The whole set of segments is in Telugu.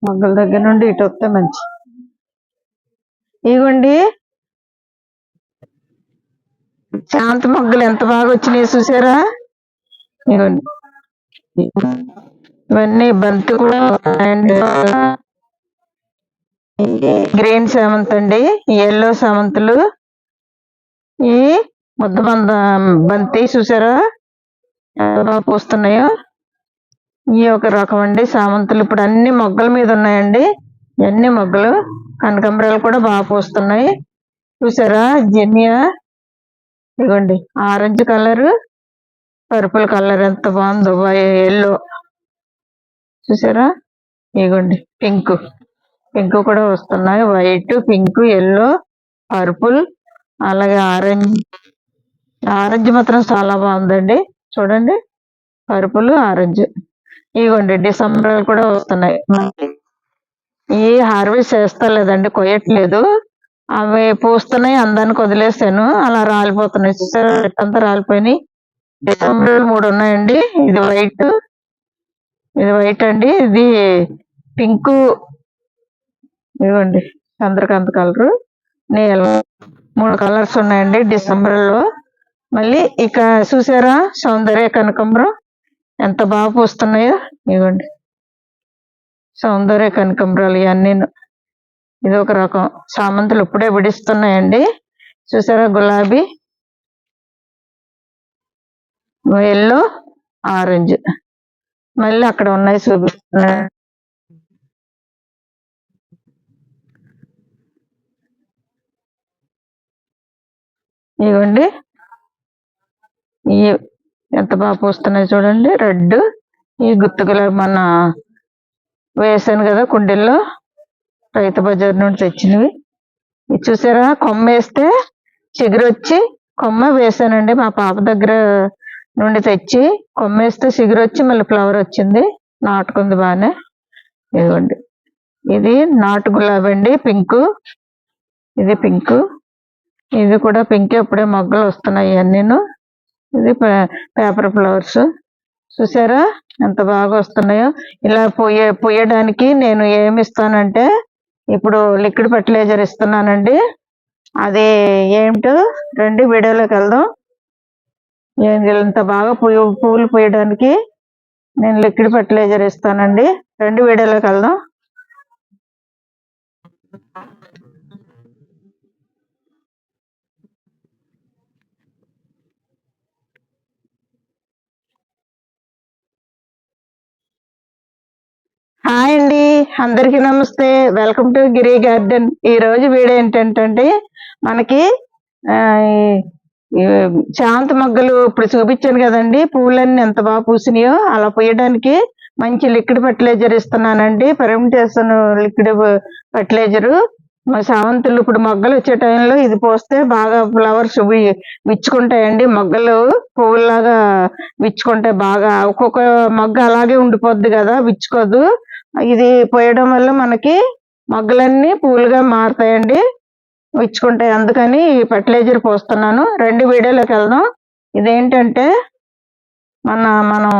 మొగ్గల దగ్గర నుండి ఇటు వస్తే మంచి. ఇగోండి శాంతి మొగ్గలు ఎంత బాగా వచ్చినాయి చూసారా. ఇగోండి ఇవన్నీ బంతి కూడా ఉన్నాయండి. గ్రీన్ సామంతి అండి, ఎల్లో సామంతులు, ఈ ముద్దబంద బంతి చూసారా ఎంత బాగా పూస్తున్నాయో. ఈ ఒక రకం అండి సామంతులు. ఇప్పుడు అన్ని మొగ్గల మీద ఉన్నాయండి, అన్ని మొగ్గలు. కనకంబరాలు కూడా బాగా పూస్తున్నాయి చూసారా. జెనియా ఇదిగోండి ఆరెంజ్ కలర్, పర్పుల్ కలర్ ఎంత బాగుందో, ఎల్లో చూసారా. ఇదిగోండి పింక్ కూడా వస్తున్నాయి, వైట్, పింక్, ఎల్లో, పర్పుల్, అలాగే ఆరెంజ్ మాత్రం చాలా బాగుందండి చూడండి, పర్పుల్, ఆరెంజ్. ఇదిగోండి డిసెంబర్ కూడా వస్తున్నాయి. ఈ హార్వెస్ట్ చేస్తా లేదండి, కొయ్యట్లేదు, అవి పూస్తున్నాయి, అందానికి వదిలేసాను, అలా రాలిపోతున్నాయి చూసారా. అంతా రాలిపోయినాయి. డిసెంబర్ 3 ఉన్నాయండి. ఇది వైట్ అండి, ఇది పింక్, ఇదిగోండి చంద్రకాంత్ కలరు, నీల, 3 కలర్స్ ఉన్నాయండి డిసెంబర్ లో. మళ్ళీ ఇక చూసారా సౌందర్య కనకాంబరం ఎంత బాగా పూస్తున్నాయో. ఇవ్వండి సౌందర్య కనకాంబరాలు ఇవన్నీ. ఇది ఒక రకం సామంతులు ఇప్పుడే విడిస్తున్నాయండి చూసారా. గులాబీ, ఎల్లో, ఆరెంజ్. మళ్ళీ అక్కడ ఉన్నాయి చూపిస్తున్నాయి. ఇవ్వండి ఈ ఎంత బాగా పూస్తున్నాయి చూడండి. రెడ్, ఈ గుత్తు గులాబీ మన వేసాను కదా కుండీల్లో, రైతు బజార్ నుండి తెచ్చినవి. ఇది చూసారా కొమ్మ వేస్తే చిగురొచ్చి, కొమ్మ వేసానండి మా పాప దగ్గర నుండి తెచ్చి, కొమ్మ వేస్తే చిగురొచ్చి మళ్ళీ ఫ్లవర్ వచ్చింది, నాటుకుంది బాగానే. ఇదిగోండి ఇది నాటు గులాబీ అండి, పింక్, ఇది పింక్, ఇది కూడా పింక్, అప్పుడే మొగ్గలు వస్తున్నాయి అన్నీను. ఇది పేపర్ ఫ్లవర్స్ చూసారా ఎంత బాగా వస్తున్నాయో. ఇలా పొయ్యడానికి నేను ఏమి ఇస్తానంటే, ఇప్పుడు లిక్విడ్ ఫర్టిలైజర్ ఇస్తున్నానండి. అది ఏమిటో రండి వీడియోలోకి వెళ్దాం. ఇంత బాగా పువ్వులు పోయడానికి నేను లిక్విడ్ ఫర్టిలైజర్ ఇస్తానండి. రండి వీడియోలోకి వెళ్దాం. హాయ్ అండి, అందరికీ నమస్తే, వెల్కమ్ టు గిరి గార్డెన్. ఈ రోజు వీడియో ఏంటంటే, మనకి శాంతి మొగ్గలు ఇప్పుడు చూపించాను కదండి, పువ్వులన్నీ ఎంత బాగా పూసినాయో. అలా పూయడానికి మంచి లిక్విడ్ ఫర్టిలైజర్ ఇస్తున్నానండి, ఫెర్మెంటేషన్ లిక్విడ్ ఫర్టిలైజరు. శామంతులు ఇప్పుడు మొగ్గలు వచ్చే టైంలో ఇది పోస్తే బాగా ఫ్లవర్స్ విచ్చుకుంటాయండి. మొగ్గలు పువ్వులాగా విచ్చుకుంటాయి బాగా. ఒక్కొక్క మొగ్గ అలాగే ఉండిపోద్ది కదా, విచ్చుకోదు. ఇది పోయడం వల్ల మనకి మొగ్గలన్నీ పూలుగా మారుతాయండి, విచ్చుకుంటాయి. అందుకని ఫర్టిలైజర్ పోస్తున్నాను. 2 వీడియోలోకి వెళ్దాం. ఇదేంటంటే మనం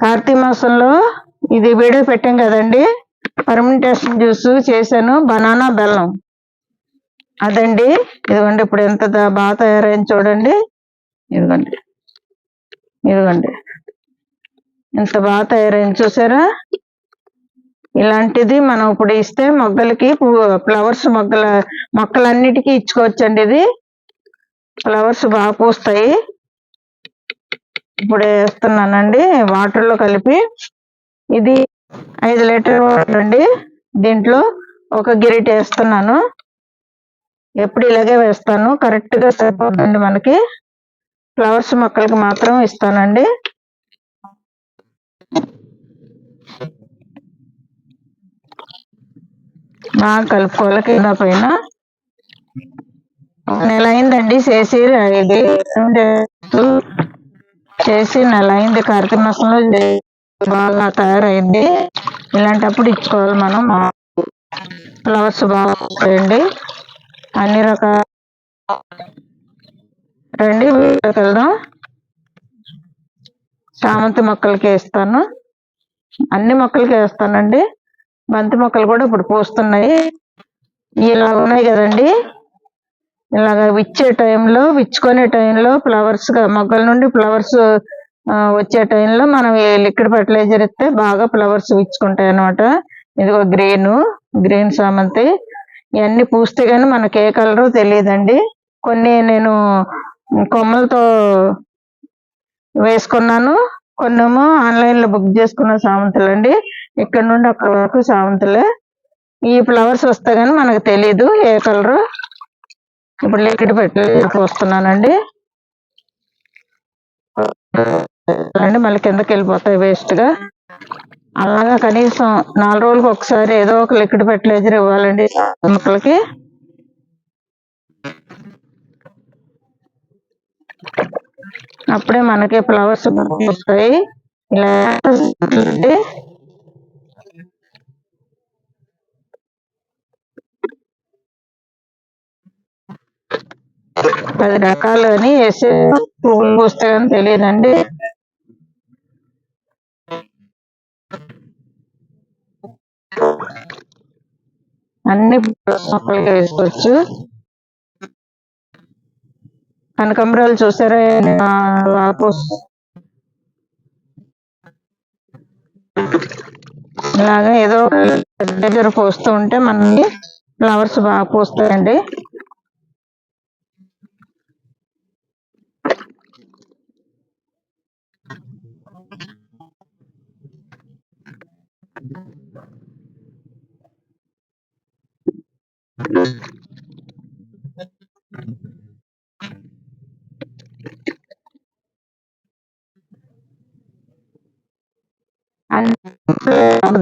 కార్తీక మాసంలో ఇది వీడియో పెట్టాం కదండి, ఫర్మెంటేషన్ జ్యూస్ చేశాను, బనానా బెల్లం అదండి. ఇదిగోండి ఇప్పుడు ఎంత బాగా తయారైంది చూడండి. ఇదిగోండి ఎంత బాగా తయారైంది చూసారా. ఇలాంటిది మనం ఇప్పుడు ఇస్తే మొగ్గలకి ఫ్లవర్స్ మొక్కలన్నిటికీ ఇచ్చుకోవచ్చండి. ఇది ఫ్లవర్స్ బాగా పూస్తాయి. ఇప్పుడు వేస్తున్నానండి వాటర్లో కలిపి. ఇది 5 లీటర్ వాటర్ అండి, దీంట్లో ఒక గిరిట వేస్తున్నాను. ఎప్పుడు ఇలాగే వేస్తాను, కరెక్ట్ గా సరిపోతుందండి మనకి. ఫ్లవర్స్ మొక్కలకి మాత్రం ఇస్తానండి. బాగా కలుపుకోవాలి. కింద పైన నెల అయిందండి చేసి, ఇది చేసి నెల అయింది. కార్తీక మాసంలో బాగా తయారైంది. ఇలాంటప్పుడు ఇచ్చుకోవాలి మనం. ఫ్లవర్స్ బాగుంటాయండి అన్ని రకాల. రండి వెళ్దాం. చామంతి మొక్కలకి ఇస్తాను. అన్ని మొక్కలకి వేస్తానండి. బంతి మొక్కలు కూడా ఇప్పుడు పూస్తున్నాయి. ఇలా ఉన్నాయి కదండి, ఇలాగ విచ్చుకునే టైంలో ఫ్లవర్స్ మొగ్గల నుండి ఫ్లవర్స్ వచ్చే టైంలో మనం ఈ లిక్విడ్ ఫర్టిలైజర్ ఇస్తే బాగా ఫ్లవర్స్ విచ్చుకుంటాయి అన్నమాట. ఇదిగో గ్రీన్ సామంతి. ఇవన్నీ పూస్తే గానీ మనకి ఏ కలరో తెలియదండి. కొన్ని నేను కొమ్మలతో వేసుకున్నాను, కొన్నేమో ఆన్లైన్ లో బుక్ చేసుకున్న సామంతులు అండి. ఇక్కడ నుండి అక్కడ వరకు సామంతులే. ఈ ఫ్లవర్స్ వస్తే గానీ మనకు తెలీదు ఏ కలరు. ఇప్పుడు లిక్విడ్ ఫర్టిలైజర్ పోస్తున్నానండి. మళ్ళీ కిందకి వెళ్ళిపోతాయి వేస్ట్ గా. అలాగా కనీసం 4 రోజులకు ఒకసారి ఏదో ఒక లిక్విడ్ ఫర్టిలైజర్ ఇవ్వాలండి మొక్కలకి. అప్పుడే మనకి ఫ్లవర్స్ వస్తాయి. ఇలా 10 రకాలు అని వేసే పువ్వులు పూస్తే కానీ తెలియదండి. అన్ని మొక్కలకి వేసుకోవచ్చు. కనకాంబరాలు చూసారా, ఇలాగా ఏదో దగ్గర పోస్తూ ఉంటే మనకి ఫ్లవర్స్ బాగా పూస్తాయండి.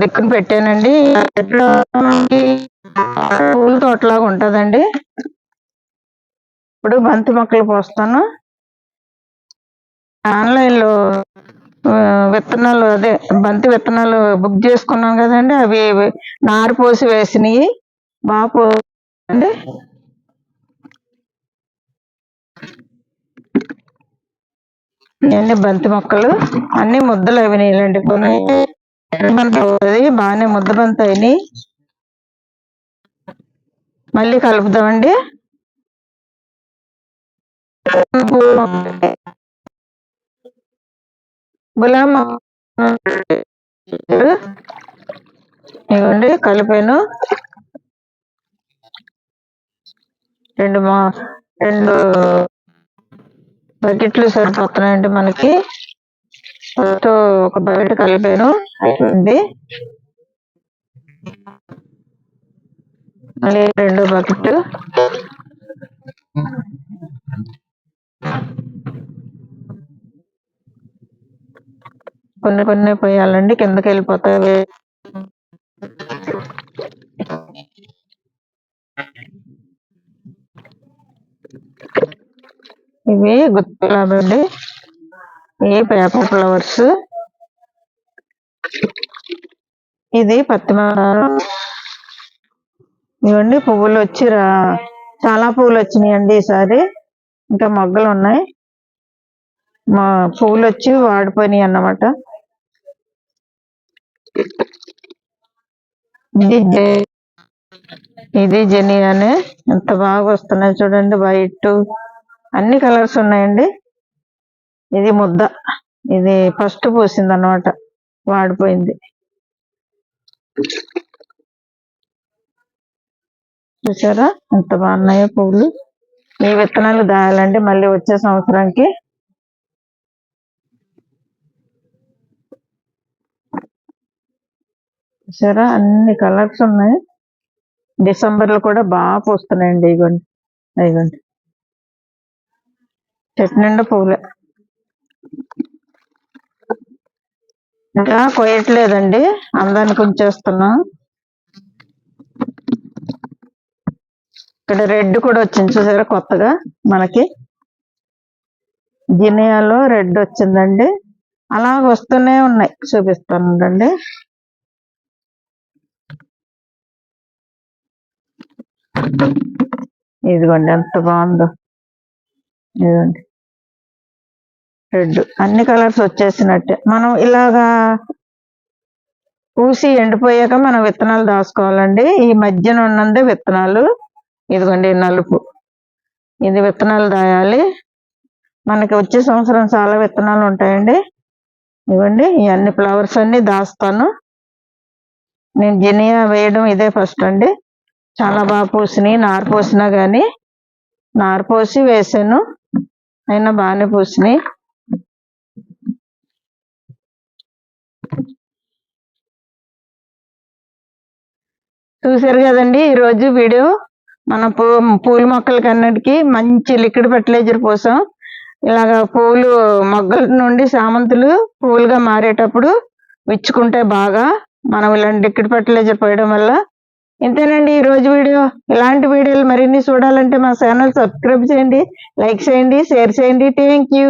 దిక్కును పెట్టానండి. పూల తోటలాగా ఉంటదండి. ఇప్పుడు బంతి మొక్కలు పోస్తాను. ఆన్లైన్ లో విత్తనాలు, అదే బంతి విత్తనాలు బుక్ చేసుకున్నాం కదండి, అవి నారు పోసి వేసినవి బాగా అండి. ఇవన్నీ బంతి మొక్కలు, అన్ని ముద్దలు అయినాయిలండి. బాగానే ముద్ద బంతి అయినాయి. మళ్ళీ కలుపుదామండి. గులాబీ ఇవ్వండి కలిపాను. 2 బకెట్లు సరిపోతున్నాయండి మనకి. ఒక బకెట్ కలిపాను అయిపోయింది. మళ్ళీ 2 బకెట్. కొన్ని పోయాలండి, కిందకి వెళ్ళిపోతాయి. ఇవి గుత్తులాగా అండి, ఇవి పేపర్ ఫ్లవర్స్. ఇది పత్తిమందారం. ఇవన్నీ పువ్వులు వచ్చి చాలా పువ్వులు వచ్చినాయండి ఈసారి. ఇంకా మొగ్గలు ఉన్నాయి. మా పువ్వులు వచ్చి వాడిపోయినాయి అన్నమాట. ఇది జెనియానే. ఎంత బాగా వస్తున్నాయి చూడండి, వైట్ అన్ని కలర్స్ ఉన్నాయండి. ఇది ముద్ద, ఇది ఫస్ట్ పూసింది అన్నమాట, వాడిపోయింది. చూసారా ఎంత బాగున్నాయో పువ్వులు. ఈ విత్తనాలు దాయాలండి మళ్ళీ వచ్చే సంవత్సరానికి. చూసారా అన్ని కలర్స్ ఉన్నాయి. డిసెంబర్ లో కూడా బాగా పూస్తున్నాయండి. ఇగోండి చెట్టు నిండా పువ్వులే. ఇంకా కొయ్యట్లేదండి, అందానికి ఉంచేస్తున్నాం. ఇక్కడ రెడ్ కూడా వచ్చింది చూసారా కొత్తగా మనకి. జినియాలో రెడ్ వచ్చిందండి. అలా వస్తూనే ఉన్నాయి, చూపిస్తానండి. ఇదిగోండి ఎంత బాగుందో. ఇదిగోండి రెడ్, అన్ని కలర్స్ వచ్చేసినట్టే. మనం ఇలాగా పూసి ఎండిపోయాక మనం విత్తనాలు దాచుకోవాలండి. ఈ మధ్యన ఉన్నదే విత్తనాలు. ఇదిగోండి నలుపు, ఇది విత్తనాలు దాయాలి. మనకి వచ్చే సంవత్సరం చాలా విత్తనాలు ఉంటాయండి. ఇవ్వండి ఈ అన్ని ఫ్లవర్స్ అన్ని దాస్తాను. నేను జినియా వేయడం ఇదే ఫస్ట్ అండి. చాలా బాగా పూసినాయి. నారు పోసినా కానీ నారు పోసి వేసాను, అయినా బాగానే పూసినాయి. చూసారు కదండి ఈరోజు వీడియో. మన పూల మొక్కలకి అన్నిటికీ మంచి లిక్విడ్ ఫర్టిలైజర్ పోసాం. ఇలాగ పూలు మొగ్గల నుండి చామంతులు పూలుగా మారేటప్పుడు విచ్చుకుంటే బాగా మనం ఇలాంటి లిక్విడ్ ఫర్టిలైజర్ పోయడం వల్ల. ఇంతేనండి ఈరోజు వీడియో. ఇలాంటి వీడియోలు మరిన్ని చూడాలంటే మా ఛానల్ సబ్స్క్రైబ్ చేయండి, లైక్ చేయండి, షేర్ చేయండి. Thank you.